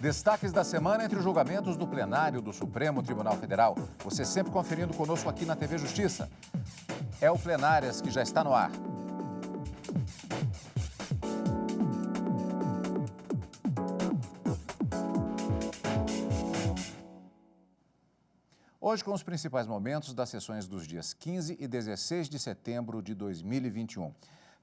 Destaques da semana entre os julgamentos do plenário do Supremo Tribunal Federal. Você sempre conferindo conosco aqui na TV Justiça. É o Plenárias que já está no ar. Hoje com os principais momentos das sessões dos dias 15 e 16 de setembro de 2021.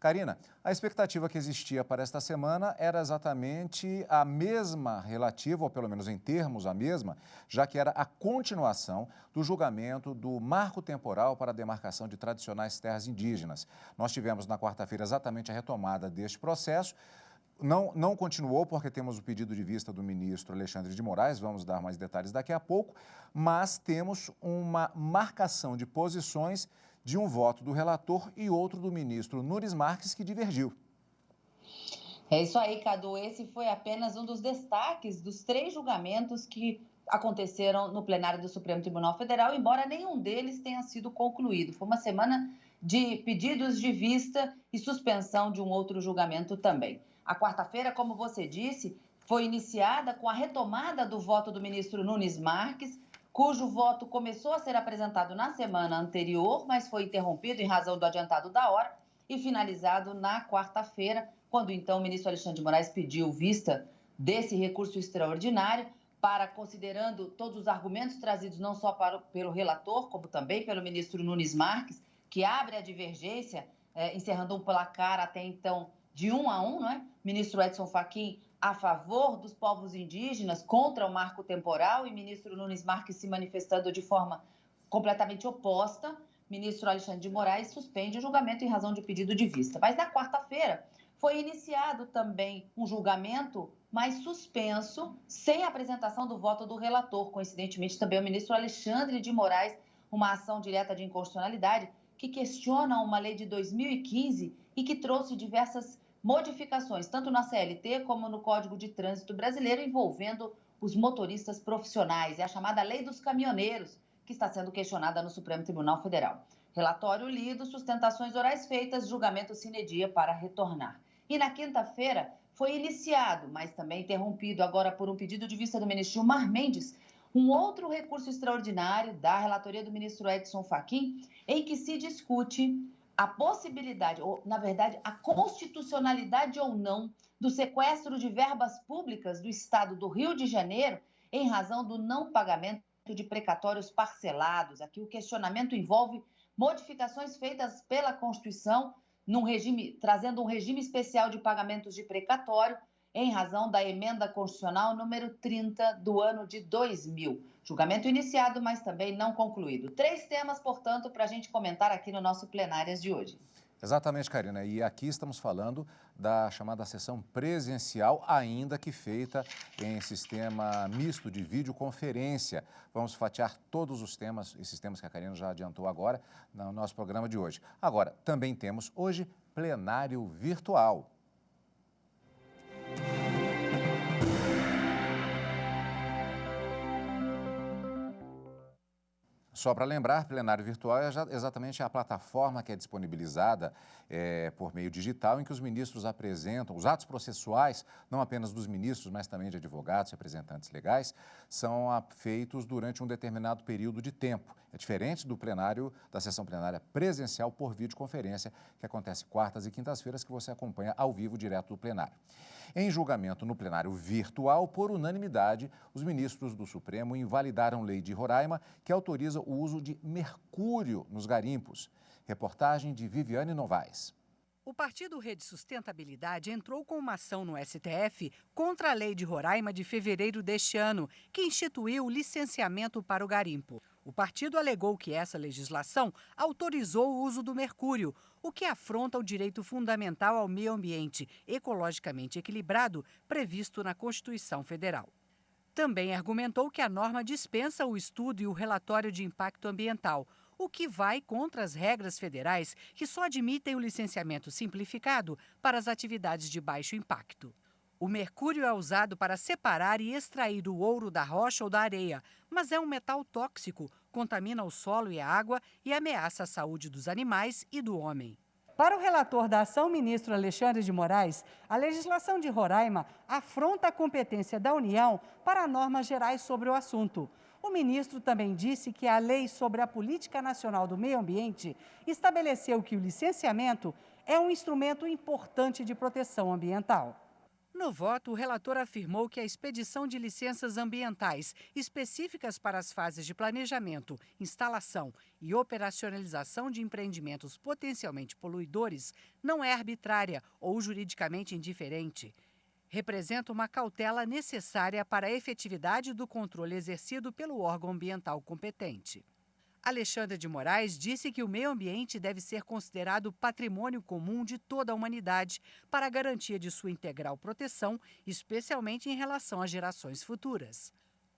Karina, a expectativa que existia para esta semana era exatamente a mesma relativa, ou pelo menos em termos a mesma, já que era a continuação do julgamento do marco temporal para a demarcação de tradicionais terras indígenas. Nós tivemos na quarta-feira exatamente a retomada deste processo. Não continuou porque temos o pedido de vista do ministro Alexandre de Moraes, vamos dar mais detalhes daqui a pouco, mas temos uma marcação de posições de um voto do relator e outro do ministro Nunes Marques, que divergiu. É isso aí, Cadu. Esse foi apenas um dos destaques dos 3 julgamentos que aconteceram no plenário do Supremo Tribunal Federal, embora nenhum deles tenha sido concluído. Foi uma semana de pedidos de vista e suspensão de um outro julgamento também. A quarta-feira, como você disse, foi iniciada com a retomada do voto do ministro Nunes Marques, cujo voto começou a ser apresentado na semana anterior, mas foi interrompido em razão do adiantado da hora e finalizado na quarta-feira, quando então o ministro Alexandre de Moraes pediu vista desse recurso extraordinário para, considerando todos os argumentos trazidos não só pelo relator, como também pelo ministro Nunes Marques, que abre a divergência, encerrando um placar até então de 1-1, não é? Ministro Edson Fachin a favor dos povos indígenas contra o marco temporal e ministro Nunes Marques se manifestando de forma completamente oposta. Ministro Alexandre de Moraes suspende o julgamento em razão de pedido de vista. Mas na quarta-feira foi iniciado também um julgamento, mas suspenso, sem apresentação do voto do relator. Coincidentemente, também o ministro Alexandre de Moraes, uma ação direta de inconstitucionalidade que questiona uma lei de 2015 e que trouxe diversas modificações, tanto na CLT como no Código de Trânsito Brasileiro, envolvendo os motoristas profissionais. É a chamada Lei dos Caminhoneiros, que está sendo questionada no Supremo Tribunal Federal. Relatório lido, sustentações orais feitas, julgamento sine die para retornar. E na quinta-feira foi iniciado, mas também interrompido agora por um pedido de vista do ministro Gilmar Mendes, um outro recurso extraordinário da relatoria do ministro Edson Fachin, em que se discute a possibilidade, ou na verdade a constitucionalidade ou não, do sequestro de verbas públicas do estado do Rio de Janeiro em razão do não pagamento de precatórios parcelados. Aqui o questionamento envolve modificações feitas pela Constituição, trazendo um regime especial de pagamentos de precatório em razão da emenda constitucional número 30 do ano de 2000. Julgamento iniciado, mas também não concluído. 3 temas, portanto, para a gente comentar aqui no nosso Plenárias de hoje. Exatamente, Karina. E aqui estamos falando da chamada sessão presencial, ainda que feita em sistema misto de videoconferência. Vamos fatiar todos os temas, esses temas que a Karina já adiantou agora, no nosso programa de hoje. Agora, também temos hoje plenário virtual. Só para lembrar, plenário virtual é exatamente a plataforma que é disponibilizada por meio digital, em que os ministros apresentam, os atos processuais, não apenas dos ministros, mas também de advogados, representantes legais, são feitos durante um determinado período de tempo. É diferente do plenário, da sessão plenária presencial por videoconferência, que acontece quartas e quintas-feiras, que você acompanha ao vivo, direto do plenário. Em julgamento no plenário virtual, por unanimidade, os ministros do Supremo invalidaram lei de Roraima que autoriza o uso de mercúrio nos garimpos. Reportagem de Viviane Novaes. O partido Rede Sustentabilidade entrou com uma ação no STF contra a lei de Roraima de fevereiro deste ano, que instituiu o licenciamento para o garimpo. O partido alegou que essa legislação autorizou o uso do mercúrio, o que afronta o direito fundamental ao meio ambiente ecologicamente equilibrado previsto na Constituição Federal. Também argumentou que a norma dispensa o estudo e o relatório de impacto ambiental, o que vai contra as regras federais que só admitem o licenciamento simplificado para as atividades de baixo impacto. O mercúrio é usado para separar e extrair o ouro da rocha ou da areia, mas é um metal tóxico, contamina o solo e a água e ameaça a saúde dos animais e do homem. Para o relator da ação, ministro Alexandre de Moraes, a legislação de Roraima afronta a competência da União para normas gerais sobre o assunto. O ministro também disse que a Lei sobre a Política Nacional do Meio Ambiente estabeleceu que o licenciamento é um instrumento importante de proteção ambiental. No voto, o relator afirmou que a expedição de licenças ambientais específicas para as fases de planejamento, instalação e operacionalização de empreendimentos potencialmente poluidores não é arbitrária ou juridicamente indiferente. Representa uma cautela necessária para a efetividade do controle exercido pelo órgão ambiental competente. Alexandre de Moraes disse que o meio ambiente deve ser considerado patrimônio comum de toda a humanidade para a garantia de sua integral proteção, especialmente em relação às gerações futuras.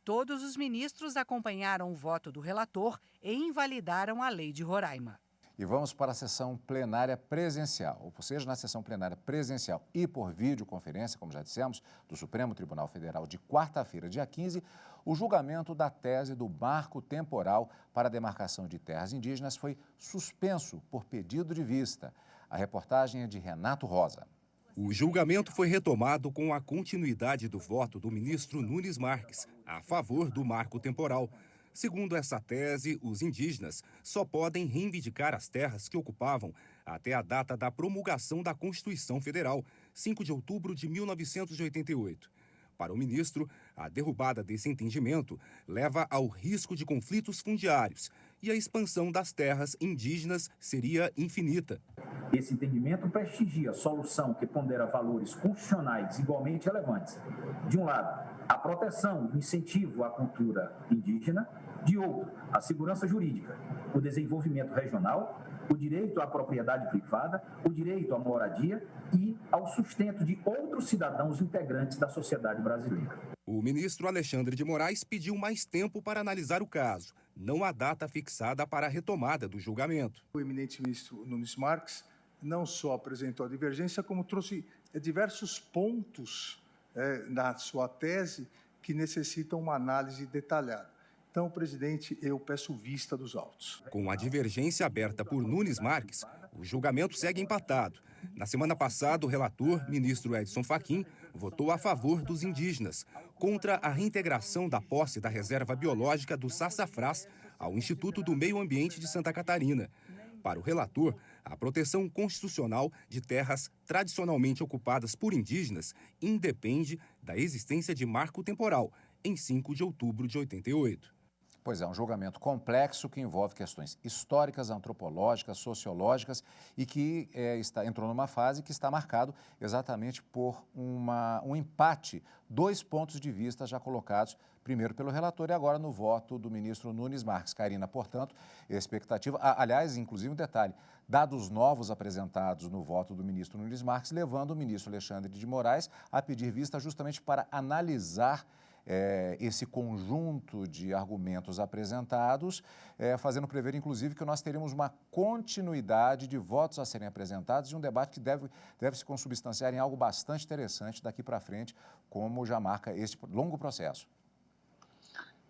Todos os ministros acompanharam o voto do relator e invalidaram a Lei de Roraima. E vamos para a sessão plenária presencial, ou seja, na sessão plenária presencial e por videoconferência, como já dissemos, do Supremo Tribunal Federal de quarta-feira, dia 15, o julgamento da tese do marco temporal para a demarcação de terras indígenas foi suspenso por pedido de vista. A reportagem é de Renato Rosa. O julgamento foi retomado com a continuidade do voto do ministro Nunes Marques a favor do marco temporal. Segundo essa tese, os indígenas só podem reivindicar as terras que ocupavam até a data da promulgação da Constituição Federal, 5 de outubro de 1988. Para o ministro, a derrubada desse entendimento leva ao risco de conflitos fundiários e a expansão das terras indígenas seria infinita. Esse entendimento prestigia a solução que pondera valores constitucionais igualmente relevantes. De um lado, a proteção e o incentivo à cultura indígena. De outro, a segurança jurídica, o desenvolvimento regional, o direito à propriedade privada, o direito à moradia e ao sustento de outros cidadãos integrantes da sociedade brasileira. O ministro Alexandre de Moraes pediu mais tempo para analisar o caso. Não há data fixada para a retomada do julgamento. O eminente ministro Nunes Marques não só apresentou a divergência, como trouxe diversos pontos na sua tese que necessitam uma análise detalhada. Então, presidente, eu peço vista dos autos. Com a divergência aberta por Nunes Marques, o julgamento segue empatado. Na semana passada, o relator, ministro Edson Fachin, votou a favor dos indígenas, contra a reintegração da posse da reserva biológica do Sassafrás ao Instituto do Meio Ambiente de Santa Catarina. Para o relator, a proteção constitucional de terras tradicionalmente ocupadas por indígenas independe da existência de marco temporal, em 5 de outubro de 88. Pois é, um julgamento complexo que envolve questões históricas, antropológicas, sociológicas e que entrou numa fase que está marcado exatamente por um empate, 2 pontos de vista já colocados, primeiro pelo relator e agora no voto do ministro Nunes Marques. Karina, portanto, expectativa, aliás, inclusive um detalhe, dados novos apresentados no voto do ministro Nunes Marques, levando o ministro Alexandre de Moraes a pedir vista justamente para analisar esse conjunto de argumentos apresentados, fazendo prever, inclusive, que nós teríamos uma continuidade de votos a serem apresentados e um debate que deve se consubstanciar em algo bastante interessante daqui para frente, como já marca este longo processo.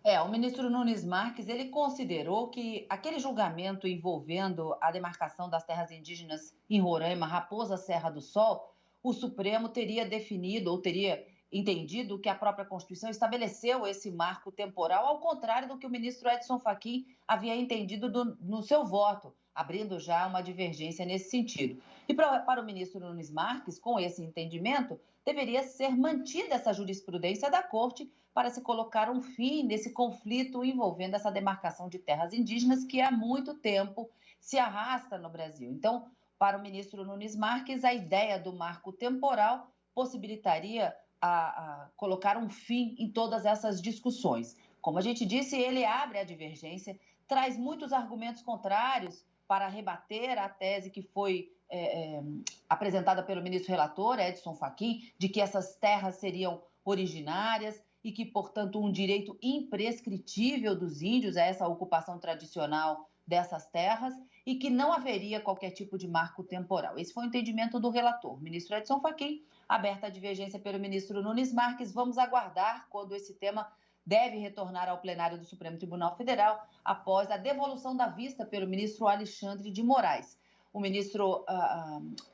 O ministro Nunes Marques, ele considerou que aquele julgamento envolvendo a demarcação das terras indígenas em Roraima, Raposa Serra do Sol, o Supremo teria definido ou teria entendido que a própria Constituição estabeleceu esse marco temporal, ao contrário do que o ministro Edson Fachin havia entendido no seu voto, abrindo já uma divergência nesse sentido. E para o ministro Nunes Marques, com esse entendimento, deveria ser mantida essa jurisprudência da Corte para se colocar um fim nesse conflito envolvendo essa demarcação de terras indígenas que há muito tempo se arrasta no Brasil. Então, para o ministro Nunes Marques, a ideia do marco temporal possibilitaria a colocar um fim em todas essas discussões. Como a gente disse, ele abre a divergência, traz muitos argumentos contrários para rebater a tese que foi apresentada pelo ministro relator, Edson Fachin, de que essas terras seriam originárias e que, portanto, um direito imprescritível dos índios a essa ocupação tradicional dessas terras e que não haveria qualquer tipo de marco temporal. Esse foi o entendimento do relator, ministro Edson Fachin, aberta a divergência pelo ministro Nunes Marques. Vamos aguardar quando esse tema deve retornar ao plenário do Supremo Tribunal Federal após a devolução da vista pelo ministro Alexandre de Moraes. o ministro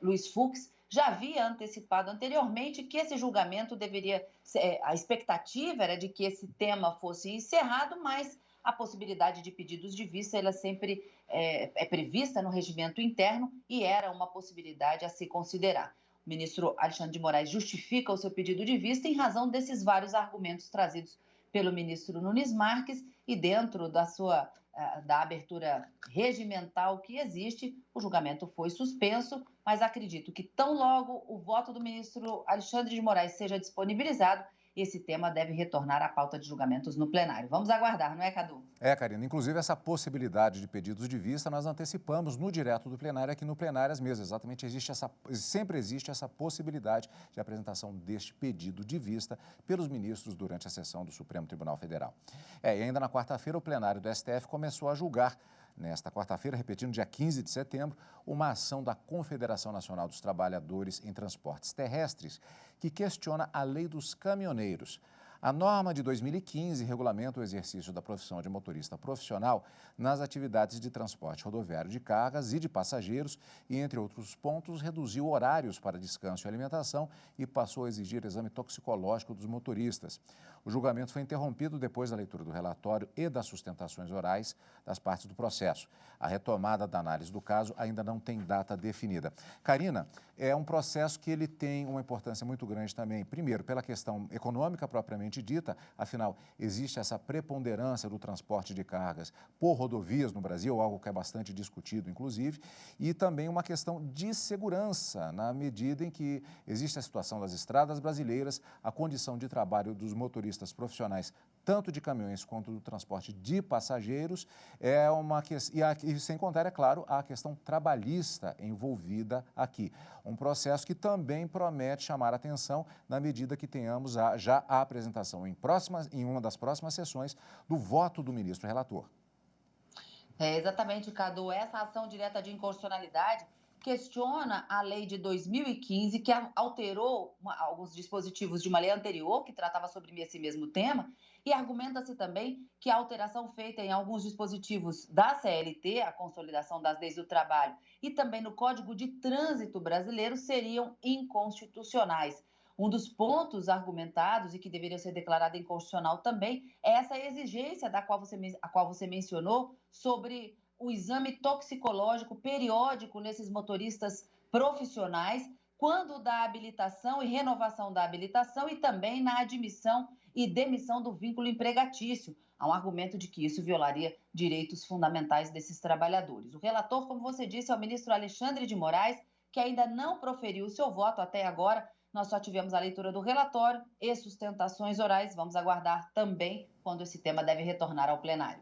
Luiz Fux já havia antecipado anteriormente que esse julgamento deveria ser, a expectativa era de que esse tema fosse encerrado, mas a possibilidade de pedidos de vista ela sempre é prevista no regimento interno e era uma possibilidade a se considerar. O ministro Alexandre de Moraes justifica o seu pedido de vista em razão desses vários argumentos trazidos pelo ministro Nunes Marques e dentro da abertura regimental que existe, o julgamento foi suspenso, mas acredito que tão logo o voto do ministro Alexandre de Moraes seja disponibilizado, esse tema deve retornar à pauta de julgamentos no plenário. Vamos aguardar, não é, Cadu? É, Karina, inclusive essa possibilidade de pedidos de vista nós antecipamos no direto do plenário, aqui no Plenárias mesmo. Exatamente, sempre existe essa possibilidade de apresentação deste pedido de vista pelos ministros durante a sessão do Supremo Tribunal Federal. E ainda na quarta-feira o plenário do STF começou a julgar, nesta quarta-feira, repetindo, dia 15 de setembro, uma ação da Confederação Nacional dos Trabalhadores em Transportes Terrestres que questiona a lei dos caminhoneiros. A norma de 2015 regulamenta o exercício da profissão de motorista profissional nas atividades de transporte rodoviário de cargas e de passageiros e, entre outros pontos, reduziu horários para descanso e alimentação e passou a exigir exame toxicológico dos motoristas. O julgamento foi interrompido depois da leitura do relatório e das sustentações orais das partes do processo. A retomada da análise do caso ainda não tem data definida. Karina, é um processo que ele tem uma importância muito grande também, primeiro, pela questão econômica propriamente dita, afinal, existe essa preponderância do transporte de cargas por rodovias no Brasil, algo que é bastante discutido, inclusive, e também uma questão de segurança, na medida em que existe a situação das estradas brasileiras, a condição de trabalho dos motoristas profissionais, tanto de caminhões quanto do transporte de passageiros, é uma questão, e sem contar, é claro, a questão trabalhista envolvida aqui. Um processo que também promete chamar a atenção na medida que tenhamos já a apresentação em uma das próximas sessões do voto do ministro relator. Exatamente, Cadu. Essa ação direta de inconstitucionalidade questiona a lei de 2015, que alterou alguns dispositivos de uma lei anterior, que tratava sobre esse mesmo tema, e argumenta-se também que a alteração feita em alguns dispositivos da CLT, a Consolidação das Leis do Trabalho, e também no Código de Trânsito Brasileiro seriam inconstitucionais. Um dos pontos argumentados e que deveria ser declarado inconstitucional também é essa exigência a qual você mencionou sobre o exame toxicológico periódico nesses motoristas profissionais, quando da habilitação e renovação da habilitação e também na admissão e demissão do vínculo empregatício. Há um argumento de que isso violaria direitos fundamentais desses trabalhadores. O relator, como você disse, é o ministro Alexandre de Moraes, que ainda não proferiu o seu voto até agora. Nós só tivemos a leitura do relatório e sustentações orais. Vamos aguardar também quando esse tema deve retornar ao plenário.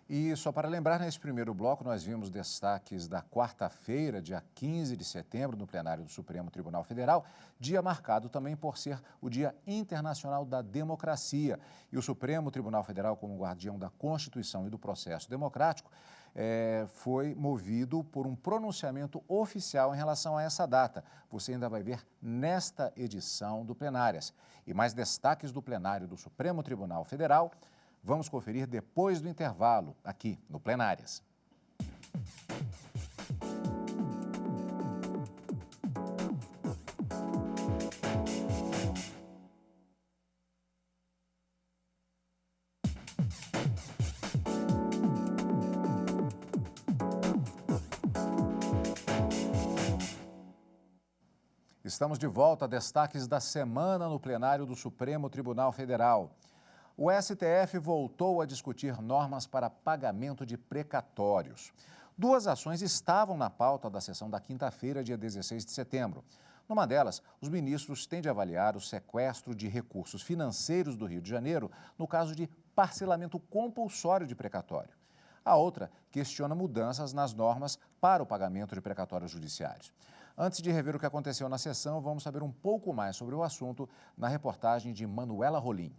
E só para lembrar, nesse primeiro bloco, nós vimos destaques da quarta-feira, dia 15 de setembro, no plenário do Supremo Tribunal Federal, dia marcado também por ser o Dia Internacional da Democracia. E o Supremo Tribunal Federal, como guardião da Constituição e do processo democrático, foi movido por um pronunciamento oficial em relação a essa data. Você ainda vai ver nesta edição do Plenárias. E mais destaques do plenário do Supremo Tribunal Federal, vamos conferir depois do intervalo, aqui no Plenárias. Estamos de volta a destaques da semana no plenário do Supremo Tribunal Federal. O STF voltou a discutir normas para pagamento de precatórios. Duas ações estavam na pauta da sessão da quinta-feira, dia 16 de setembro. Numa delas, os ministros têm de avaliar o sequestro de recursos financeiros do Rio de Janeiro no caso de parcelamento compulsório de precatório. A outra questiona mudanças nas normas para o pagamento de precatórios judiciários. Antes de rever o que aconteceu na sessão, vamos saber um pouco mais sobre o assunto na reportagem de Manuela Rolim.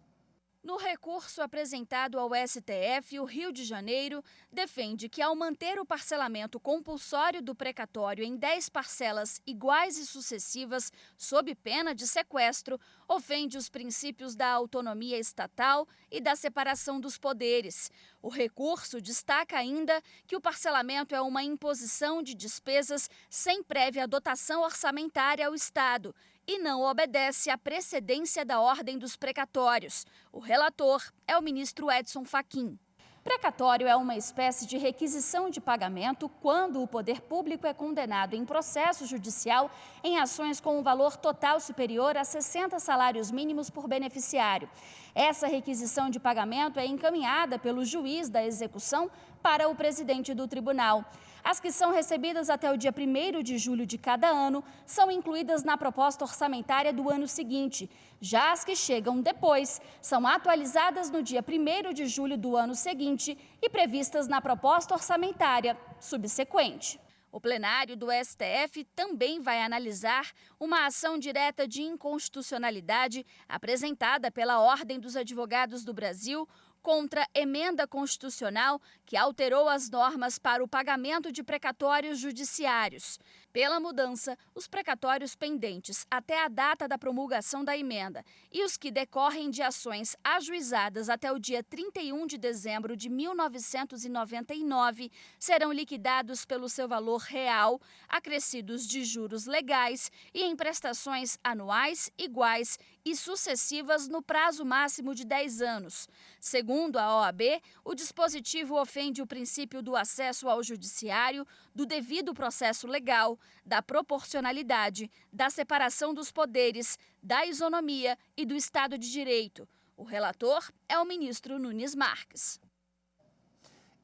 No recurso apresentado ao STF, o Rio de Janeiro defende que, ao manter o parcelamento compulsório do precatório em 10 parcelas iguais e sucessivas, sob pena de sequestro, ofende os princípios da autonomia estatal e da separação dos poderes. O recurso destaca ainda que o parcelamento é uma imposição de despesas sem prévia dotação orçamentária ao Estado e não obedece à precedência da ordem dos precatórios. O relator é o ministro Edson Fachin. Precatório é uma espécie de requisição de pagamento quando o poder público é condenado em processo judicial em ações com um valor total superior a 60 salários mínimos por beneficiário. Essa requisição de pagamento é encaminhada pelo juiz da execução para o presidente do tribunal. As que são recebidas até o dia 1º de julho de cada ano são incluídas na proposta orçamentária do ano seguinte. Já as que chegam depois são atualizadas no dia 1º de julho do ano seguinte e previstas na proposta orçamentária subsequente. O plenário do STF também vai analisar uma ação direta de inconstitucionalidade apresentada pela Ordem dos Advogados do Brasil contra emenda constitucional que alterou as normas para o pagamento de precatórios judiciários. Pela mudança, os precatórios pendentes até a data da promulgação da emenda e os que decorrem de ações ajuizadas até o dia 31 de dezembro de 1999 serão liquidados pelo seu valor real, acrescidos de juros legais e em prestações anuais iguais e sucessivas no prazo máximo de 10 anos. Segundo a OAB, o dispositivo ofende o princípio do acesso ao judiciário, do devido processo legal, da proporcionalidade, da separação dos poderes, da isonomia e do Estado de Direito. O relator é o ministro Nunes Marques.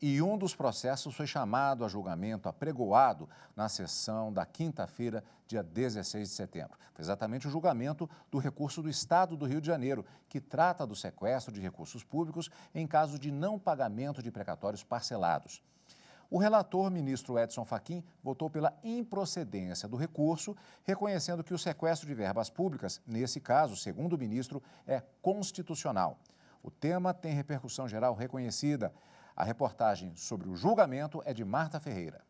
E um dos processos foi chamado a julgamento apregoado na sessão da quinta-feira, dia 16 de setembro. Foi exatamente o julgamento do recurso do Estado do Rio de Janeiro, que trata do sequestro de recursos públicos em caso de não pagamento de precatórios parcelados. O relator, ministro Edson Fachin, votou pela improcedência do recurso, reconhecendo que o sequestro de verbas públicas, nesse caso, segundo o ministro, é constitucional. O tema tem repercussão geral reconhecida. A reportagem sobre o julgamento é de Marta Ferreira.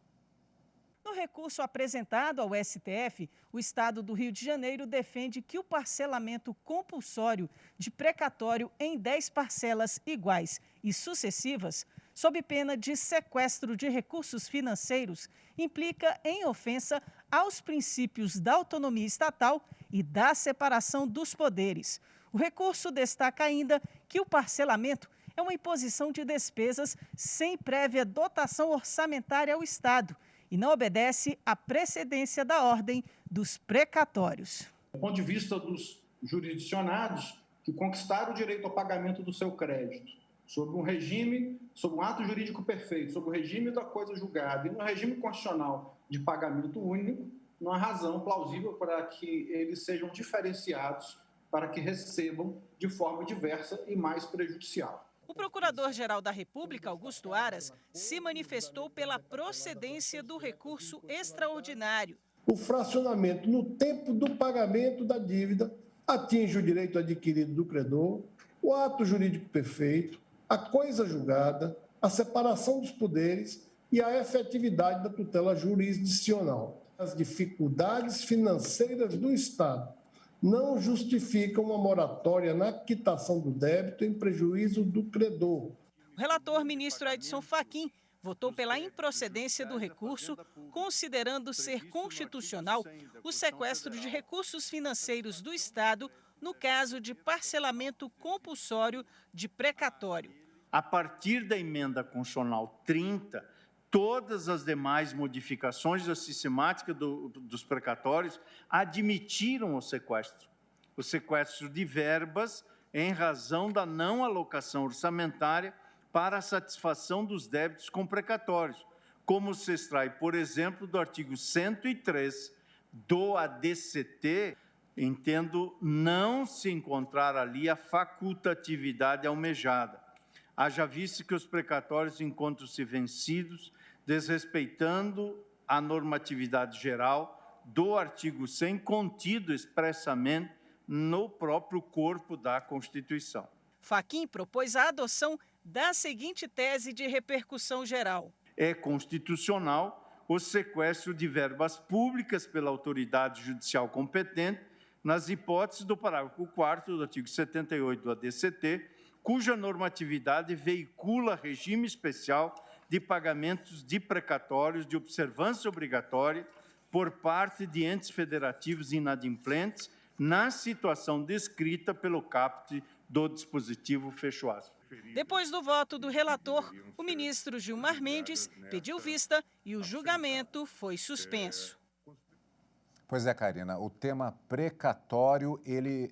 No recurso apresentado ao STF, o Estado do Rio de Janeiro defende que o parcelamento compulsório de precatório em 10 parcelas iguais e sucessivas, sob pena de sequestro de recursos financeiros, implica em ofensa aos princípios da autonomia estatal e da separação dos poderes. O recurso destaca ainda que o parcelamento é uma imposição de despesas sem prévia dotação orçamentária ao Estado e não obedece à precedência da ordem dos precatórios. Do ponto de vista dos jurisdicionados que conquistaram o direito ao pagamento do seu crédito, sob um regime, sob um ato jurídico perfeito, sob o regime da coisa julgada e no regime constitucional de pagamento único, não há razão plausível para que eles sejam diferenciados, para que recebam de forma diversa e mais prejudicial. O Procurador-Geral da República, Augusto Aras, se manifestou pela procedência do recurso extraordinário. O fracionamento no tempo do pagamento da dívida atinge o direito adquirido do credor, o ato jurídico perfeito, a coisa julgada, a separação dos poderes e a efetividade da tutela jurisdicional. As dificuldades financeiras do Estado não justificam uma moratória na quitação do débito em prejuízo do credor. O relator, ministro Edson Fachin, votou pela improcedência do recurso, considerando ser constitucional o sequestro de recursos financeiros do Estado no caso de parcelamento compulsório de precatório. A partir da emenda constitucional 30, todas as demais modificações da sistemática dos precatórios admitiram o sequestro de verbas em razão da não alocação orçamentária para a satisfação dos débitos com precatórios, como se extrai, por exemplo, do artigo 103 do ADCT, entendo não se encontrar ali a facultatividade almejada. Haja visto que os precatórios encontram-se vencidos, desrespeitando a normatividade geral do artigo 100, contido expressamente no próprio corpo da Constituição. Fachin propôs a adoção da seguinte tese de repercussão geral. É constitucional o sequestro de verbas públicas pela autoridade judicial competente nas hipóteses do parágrafo 4º do artigo 78 do ADCT, cuja normatividade veicula regime especial de pagamentos de precatórios de observância obrigatória por parte de entes federativos inadimplentes na situação descrita pelo caput do dispositivo, fecho aspas. Depois do voto do relator, o ministro Gilmar Mendes pediu vista e o julgamento foi suspenso. Pois é, Karina, o tema precatório ele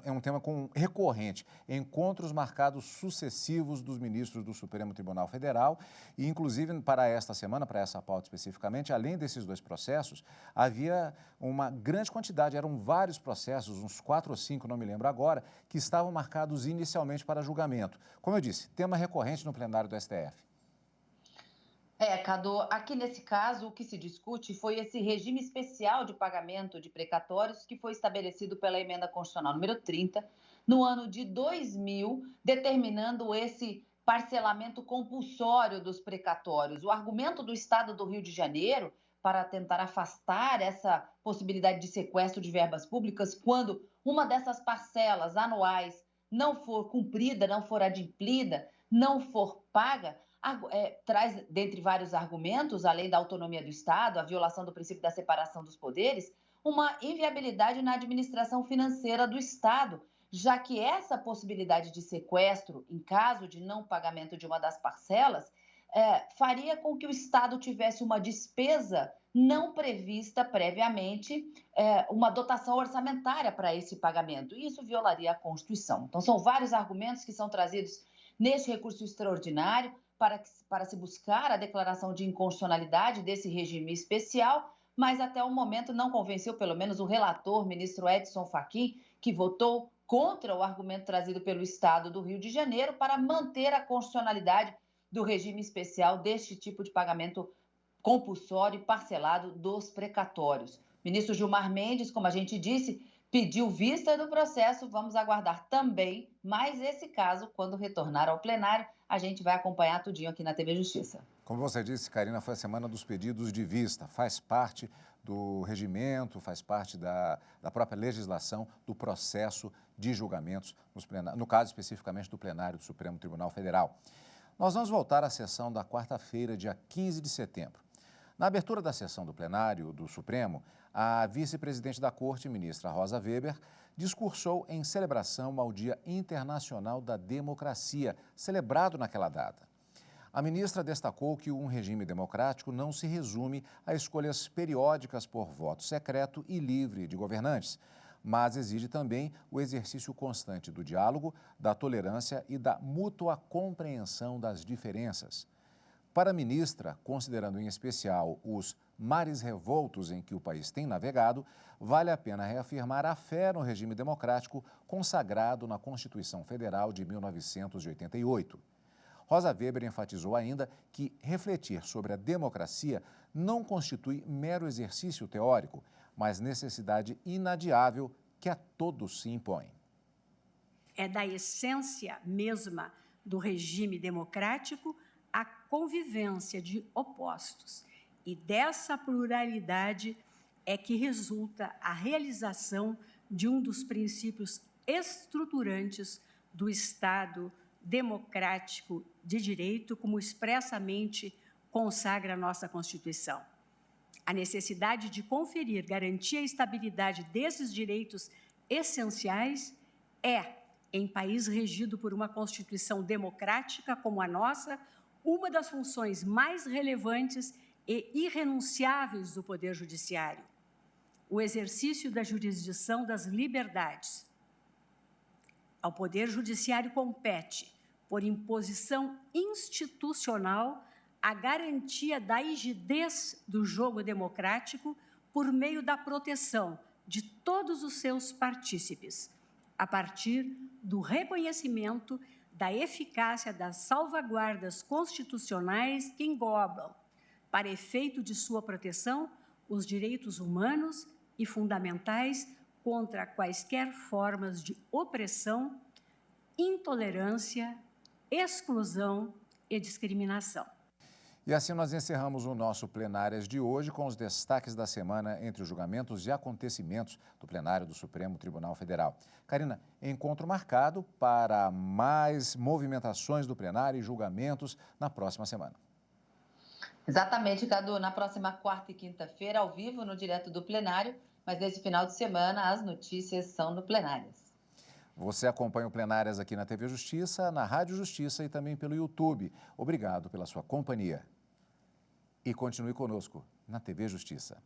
é um tema recorrente. Encontros marcados sucessivos dos ministros do Supremo Tribunal Federal e, inclusive, para esta semana, para essa pauta especificamente, além desses dois processos, havia uma grande quantidade, eram vários processos, uns 4 ou 5, não me lembro agora, que estavam marcados inicialmente para julgamento. Como eu disse, tema recorrente no plenário do STF. Cadu, aqui nesse caso o que se discute foi esse regime especial de pagamento de precatórios que foi estabelecido pela Emenda Constitucional número 30, no ano de 2000, determinando esse parcelamento compulsório dos precatórios. O argumento do Estado do Rio de Janeiro para tentar afastar essa possibilidade de sequestro de verbas públicas quando uma dessas parcelas anuais não for cumprida, não for adimplida, não for paga, traz, dentre vários argumentos, além da autonomia do Estado, a violação do princípio da separação dos poderes, uma inviabilidade na administração financeira do Estado, já que essa possibilidade de sequestro, em caso de não pagamento de uma das parcelas, faria com que o Estado tivesse uma despesa não prevista previamente, uma dotação orçamentária para esse pagamento, e isso violaria a Constituição. Então, são vários argumentos que são trazidos neste recurso extraordinário, para se buscar a declaração de inconstitucionalidade desse regime especial, mas até o momento não convenceu, pelo menos o relator, ministro Edson Fachin, que votou contra o argumento trazido pelo Estado do Rio de Janeiro para manter a constitucionalidade do regime especial deste tipo de pagamento compulsório e parcelado dos precatórios. O ministro Gilmar Mendes, como a gente disse, pediu vista do processo, vamos aguardar também mais esse caso quando retornar ao plenário. A gente vai acompanhar tudinho aqui na TV Justiça. Como você disse, Karina, foi a semana dos pedidos de vista. Faz parte do regimento, faz parte da própria legislação do processo de julgamentos, no caso especificamente do plenário do Supremo Tribunal Federal. Nós vamos voltar à sessão da quarta-feira, dia 15 de setembro. Na abertura da sessão do plenário do Supremo, a vice-presidente da Corte, ministra Rosa Weber, discursou em celebração ao Dia Internacional da Democracia, celebrado naquela data. A ministra destacou que um regime democrático não se resume a escolhas periódicas por voto secreto e livre de governantes, mas exige também o exercício constante do diálogo, da tolerância e da mútua compreensão das diferenças. Para a ministra, considerando em especial os mares revoltos em que o país tem navegado, vale a pena reafirmar a fé no regime democrático consagrado na Constituição Federal de 1988. Rosa Weber enfatizou ainda que refletir sobre a democracia não constitui mero exercício teórico, mas necessidade inadiável que a todos se impõe. É da essência mesma do regime democrático a convivência de opostos. E dessa pluralidade é que resulta a realização de um dos princípios estruturantes do Estado democrático de direito, como expressamente consagra a nossa Constituição. A necessidade de conferir garantia e estabilidade desses direitos essenciais é, em país regido por uma Constituição democrática como a nossa, uma das funções mais relevantes e irrenunciáveis do Poder Judiciário, o exercício da jurisdição das liberdades. Ao Poder Judiciário compete, por imposição institucional, a garantia da rigidez do jogo democrático por meio da proteção de todos os seus partícipes, a partir do reconhecimento da eficácia das salvaguardas constitucionais que englobam, para efeito de sua proteção, os direitos humanos e fundamentais contra quaisquer formas de opressão intolerância, exclusão e discriminação. E assim nós encerramos o nosso Plenárias de hoje com os destaques da semana entre os julgamentos e acontecimentos do plenário do Supremo Tribunal Federal. Karina, encontro marcado para mais movimentações do plenário e julgamentos na próxima semana. Exatamente, Cadu. Na próxima quarta e quinta-feira, ao vivo, no Direto do Plenário, mas nesse final de semana as notícias são no Plenárias. Você acompanha o Plenárias aqui na TV Justiça, na Rádio Justiça e também pelo YouTube. Obrigado pela sua companhia. E continue conosco na TV Justiça.